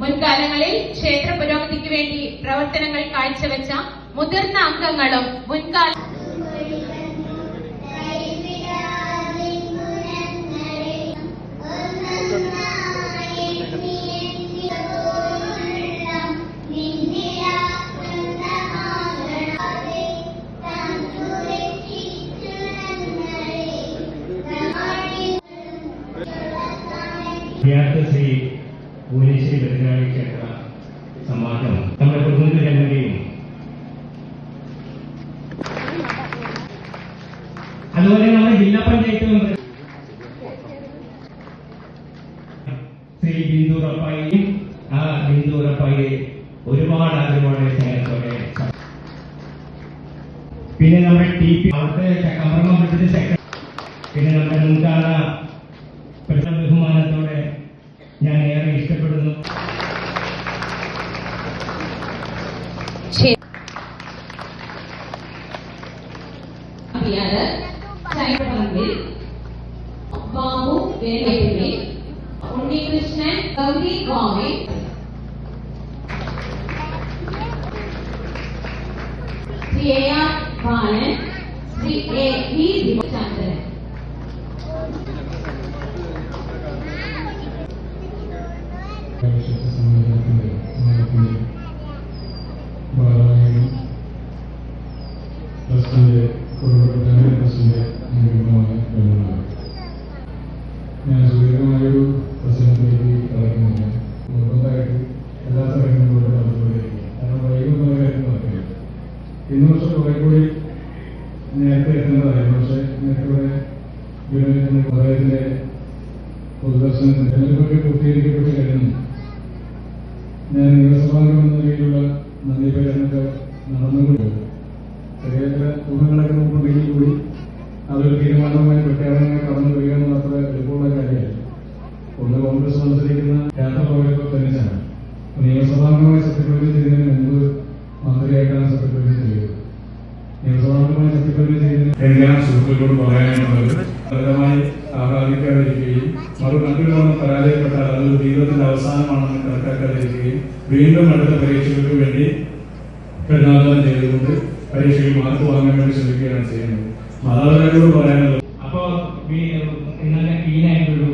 മുൻകാലങ്ങളിൽ ക്ഷേത്ര പുരോഗതിക്ക് വേണ്ടി പ്രവർത്തനങ്ങൾ കാഴ്ചവെച്ച മുതിർന്ന അംഗങ്ങളും മുൻകാല ശ്രീ ഭുവനേശ്വരി ഭദ്രകാളി ക്ഷേത്ര സമാജം നമ്മുടെ പ്രതിനിധി ജനതയും അതുപോലെ നമ്മുടെ ജില്ലാ പഞ്ചായത്ത് മെമ്പർ ശ്രീ ബിന്ദു റപ്പായി, ആ ബിന്ദു റപ്പായി ഒരുപാട് സ്നേഹത്തോടെ, പിന്നെ നമ്മുടെ TP അവിടുത്തെ ചക്കമ്പറ മണ്ഡലത്തിന്റെ സെക്രട്ടറി, പിന്നെ നമ്മുടെ മുൻകാല ബഹുമാനത്തോടെ ഞാൻ ഏറെ ഇഷ്ടപ്പെടുന്നു. ബാബു ഉണ്ണികൃഷ്ണൻ, ഗൗരി ഗോമി, ശ്രീ AR ബാലൻ, ശ്രീ AV ചന്ദ്രൻ. ഞാൻ സുദീർഘമായൊരു പ്രശ്നത്തിലേക്ക് കളയുന്നില്ല. നിർബന്ധമായിട്ട് എല്ലാ സ്ഥലങ്ങളിലും അതുപോലെയായിരിക്കും. കാരണം വൈകുന്ന കാര്യം നോക്കില്ല. ഇന്ന് പക്ഷെ കുറെ കൂടി നേരത്തെ എത്തേണ്ടതായിരുന്നു. പക്ഷെ നേരത്തെ അദ്ദേഹത്തിന്റെ പൊതുദർശനത്തിന് തെരഞ്ഞെടുപ്പൊക്കെ പൂർത്തീകരിക്കപ്പെട്ട് കഴിഞ്ഞു. ഞാൻ നിയമസഭാംഗം എന്ന നിലയിലുള്ള നന്ദി പ്രചരണമൊക്കെ നടന്നുകൊണ്ട് ചെറിയ ചില ഊഹങ്ങളൊക്കെ നമുക്കുണ്ടെങ്കിൽ കൂടി അതൊരു തീരുമാനമായി പ്രഖ്യാപനമായി കടന്നു വരിക എന്ന് അത്ര എളുപ്പമുള്ള കാര്യമല്ല. ഒന്ന് കോൺഗ്രസ് മത്സരിക്കുന്ന യാത്രപ്രവർത്തകർ തന്നെയാണ്. നിയമസഭാംഗമായി സത്യപ്രതിജ്ഞ ചെയ്യുന്നതിന് മുമ്പ് മന്ത്രിയായിട്ടാണ് സത്യപ്രതിജ്ഞ ചെയ്തത്. നിയമസഭാംഗമായി സത്യപ്രതിജ്ഞ ചെയ്യുന്ന എല്ലാ സുഹൃത്തുക്കളോട് പറയാനുള്ളത് ഫലമായി ആഹ്ലാദിക്കാതിരിക്കുകയും മറുകണ്ടിൽ നിന്ന് പരാജയപ്പെട്ടാൽ അതൊരു ജീവിതത്തിന്റെ അവസാനമാണെന്ന് കണക്കാക്കാതിരിക്കുകയും വീണ്ടും അടുത്ത പരീക്ഷകൾക്ക് വേണ്ടി കഠിനാധ്വാനം ചെയ്തുകൊണ്ട് പരീക്ഷയിൽ മാർക്ക് വാങ്ങാൻ വേണ്ടി ശ്രമിക്കുകയാണ് ചെയ്യുന്നത്. മാതാപിതാക്കളോട് പറയാനുള്ളത് അപ്പോ ഇന്നലെ കീനായിട്ടൊരു